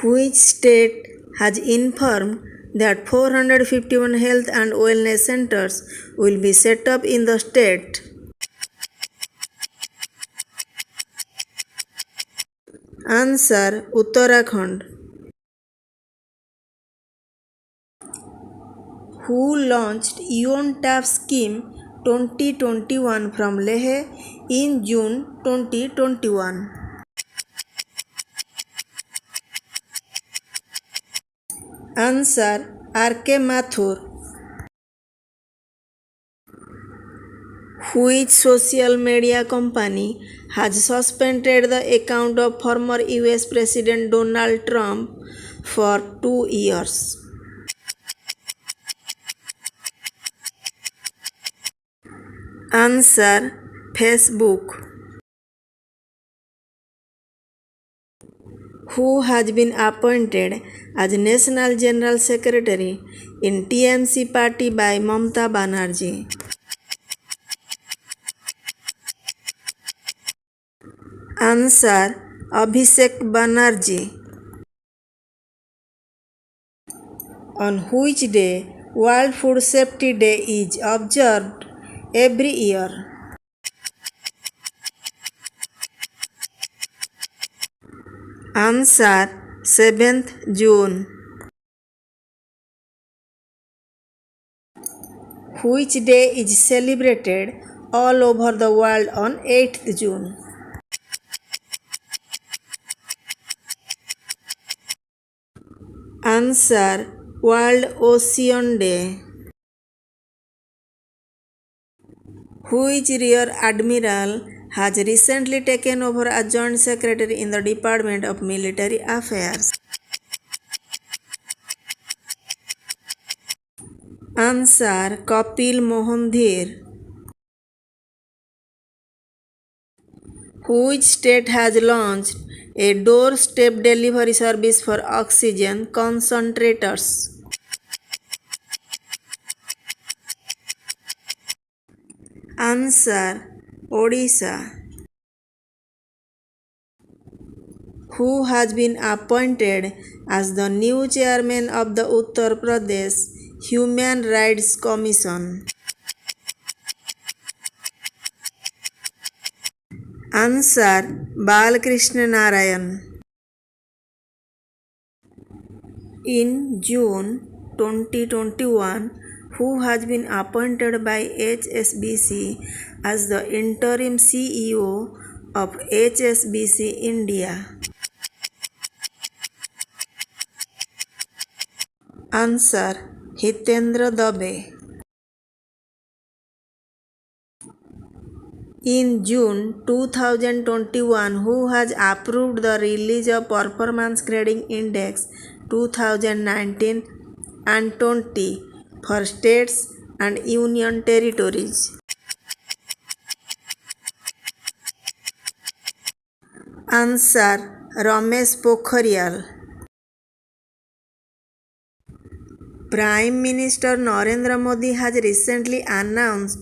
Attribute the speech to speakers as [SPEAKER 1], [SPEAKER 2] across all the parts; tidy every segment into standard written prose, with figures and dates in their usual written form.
[SPEAKER 1] Which state has informed that 451 health and wellness centers will be set up in the state? Answer: Uttarakhand. Who launched YONTAP scheme 2021 from Leh in June 2021? Answer: R.K. Mathur. Which social media company has suspended the account of former US President Donald Trump for 2 years? Answer: Facebook. Who has been appointed as National General Secretary in TMC party by Mamata Banerjee? Answer: Abhishek Banerjee. On which day World Food Safety Day is observed every year? Answer: 7th June. Which day is celebrated all over the world on 8th June? Answer: World Ocean Day. Which rear admiral has recently taken over as Joint Secretary in the Department of Military Affairs? Answer: Kapil Mohan Dheer. Which state has launched a doorstep delivery service for oxygen concentrators? Answer: Odisha. Who has been appointed as the new chairman of the Uttar Pradesh Human Rights Commission? Answer: Balkrishna Narayan. In June 2021, who has been appointed by HSBC as the interim CEO of HSBC India? Answer: Hitendra Dubey. In June 2021, who has approved the release of Performance Grading Index 2019 and 20 for states and union territories? Answer: Ramesh Pokhriyal. Prime Minister Narendra Modi has recently announced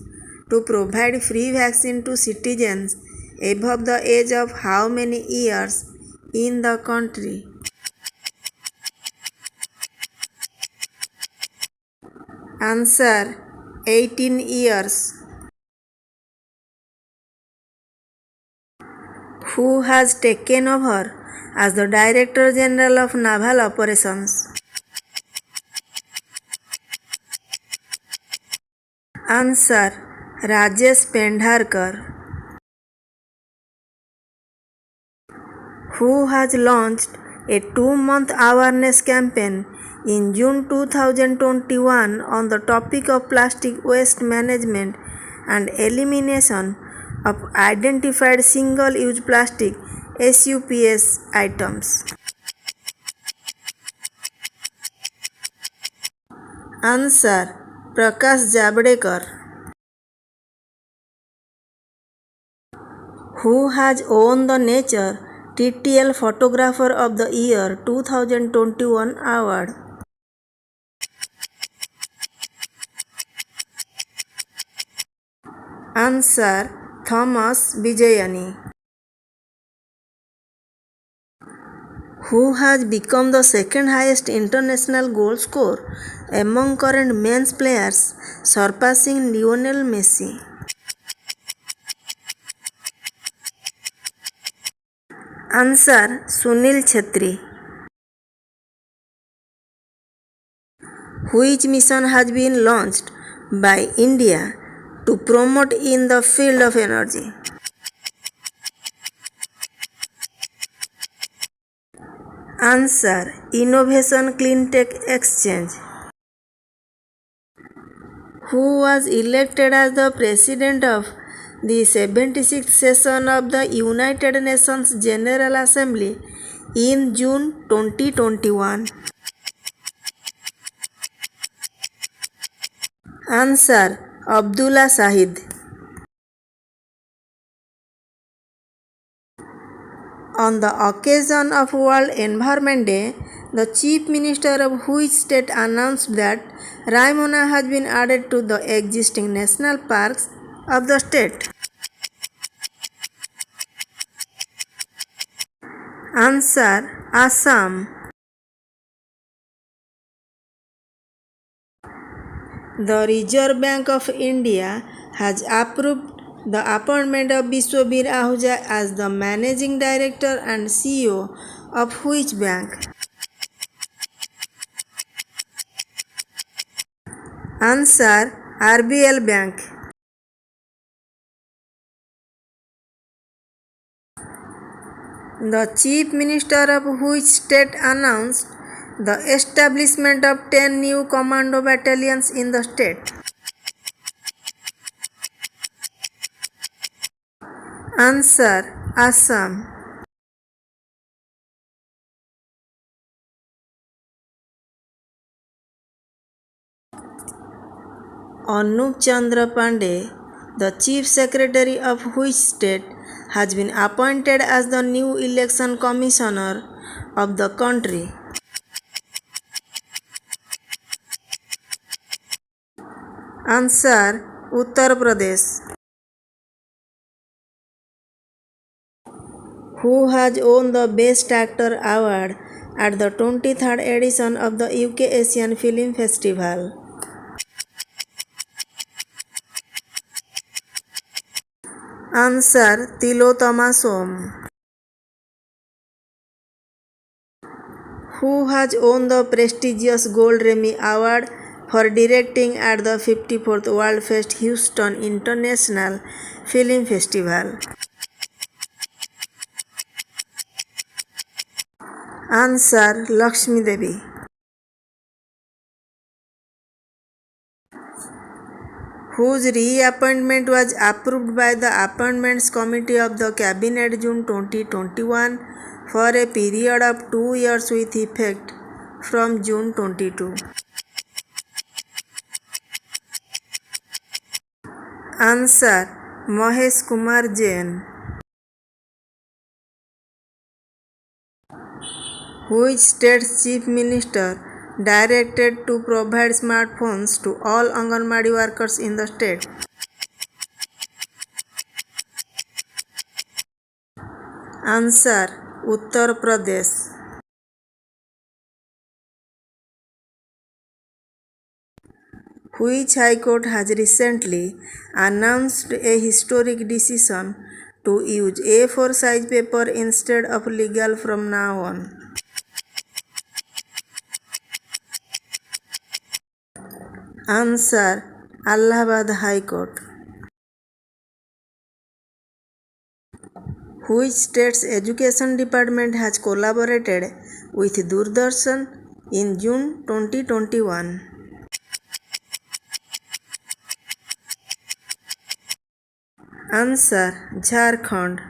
[SPEAKER 1] to provide free vaccine to citizens above the age of how many years in the country? Answer: 18 years. Who has taken over as the Director General of Naval Operations? Answer: Rajesh Pendharkar. Who has launched a 2-month awareness campaign in June 2021 on the topic of plastic waste management and elimination of identified single-use plastic SUPS items? Answer: Prakash Javadekar. Who has won the Nature TTL Photographer of the Year 2021 award? Answer: Thomas Vijayani. who has become the second highest international goal scorer among current men's players, surpassing Lionel Messi? Answer: Sunil Chhetri. Which mission has been launched by India to promote in the field of energy? Answer: Innovation Cleantech Exchange. Who was elected as the President of the 76th session of the United Nations General Assembly in June 2021? Answer: Abdullah Shahid. On the occasion of World Environment Day, the Chief Minister of which state announced that Raimona has been added to the existing national parks of the state? Answer: Assam. The Reserve Bank of India has approved the appointment of Biswabir Ahuja as the Managing Director and CEO of which bank? Answer: RBL Bank. The Chief Minister of which state announced the establishment of 10 new commando battalions in the state? Answer: Assam. Anup Chandra Pandey, the Chief Secretary of which state, has been appointed as the new Election Commissioner of the country? Answer: Uttar Pradesh. Who has won the Best Actor award at the 23rd edition of the UK Asian Film Festival? Answer: Tilotama Som. Who has won the prestigious Gold Remmy Award for directing at the 54th World Fest Houston International Film Festival? Answer: Lakshmi Devi. Whose reappointment was approved by the Appointments Committee of the Cabinet June 2021 for a period of 2 years with effect from June 22? Answer: Mahesh Kumar Jain. Which state's chief minister directed to provide smartphones to all Anganwadi workers in the state? Answer: Uttar Pradesh. Which High Court has recently announced a historic decision to use A4 size paper instead of legal from now on? Answer: Allahabad High Court. Which state's education department has collaborated with Doordarshan in June 2021? Answer: Jharkhand.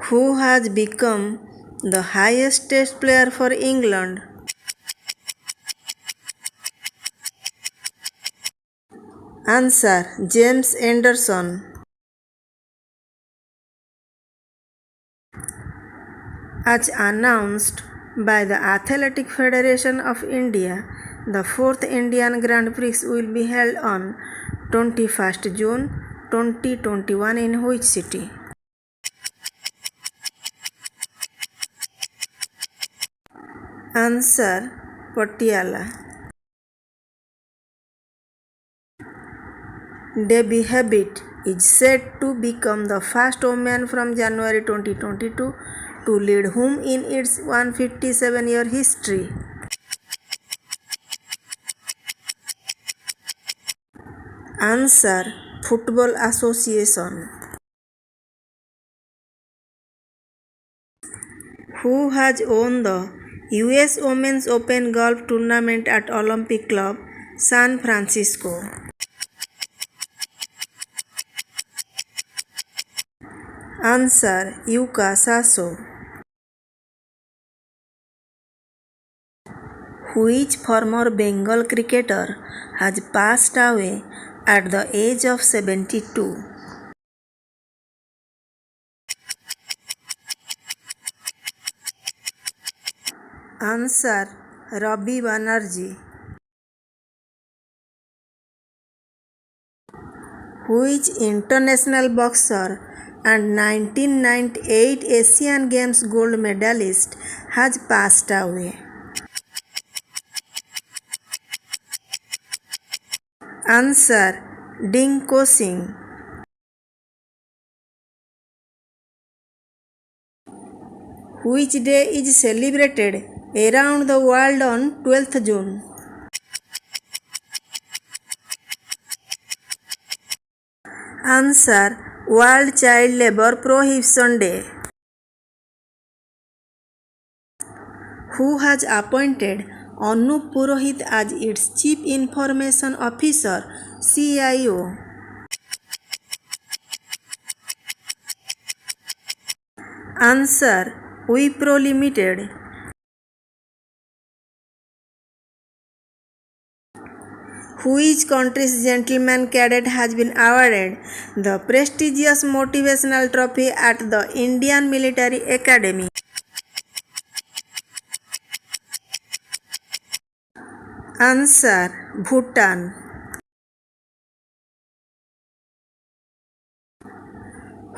[SPEAKER 1] Who has become the highest test player for England? Answer: James Anderson. As announced by the Athletic Federation of India, the 4th Indian Grand Prix will be held on 21st June 2021 in which city? Answer Patiala. Debbie Habit is said to become the first woman from January 2022 to lead whom in its 157-year history. Answer Football Association. Who has won the US Women's Open Golf Tournament at Olympic Club, San Francisco? Answer Yuka Saso. Which former Bengal cricketer has passed away at the age of 72? Answer Ravi Banerjee. Which international boxer and 1998 Asian Games gold medalist has passed away? Answer Dinko Singh. Which day is celebrated around the world on 12th June? Answer World Child Labor Prohibition Day. Who has appointed Anup Purohit as its Chief Information Officer, CIO? Answer Wipro Limited. Which country's gentleman cadet has been awarded the prestigious motivational trophy at the Indian Military Academy? Answer Bhutan.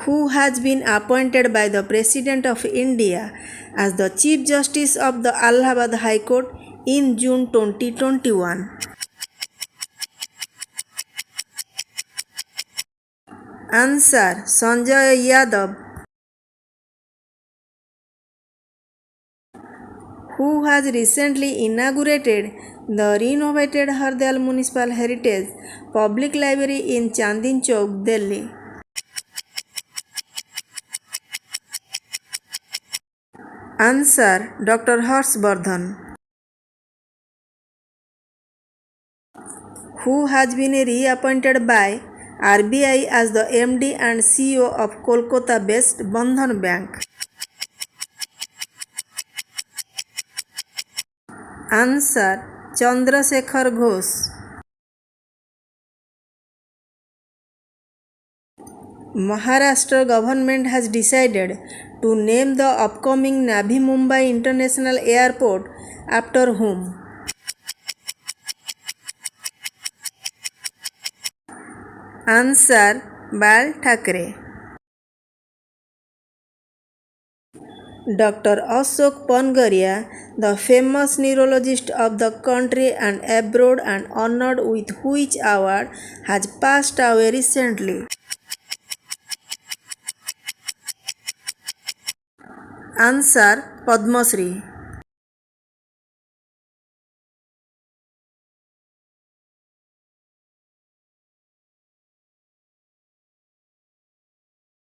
[SPEAKER 1] Who has been appointed by the President of India as the Chief Justice of the Allahabad High Court in June 2021? Answer Sanjay Yadav. Who has recently inaugurated the renovated Hardayal Municipal Heritage Public Library in Chandni Chowk, Delhi? Answer Dr. Harshvardhan. Who has been reappointed by RBI as the MD and CEO of Kolkata-based Bandhan Bank? Answer Chandrasekhar Ghosh. Maharashtra government has decided to name the upcoming Navi Mumbai International Airport after whom? Answer Bal Thackeray. Dr. Ashok Pangaria, the famous neurologist of the country and abroad and honored with which award, has passed away recently? Answer Padma Shri.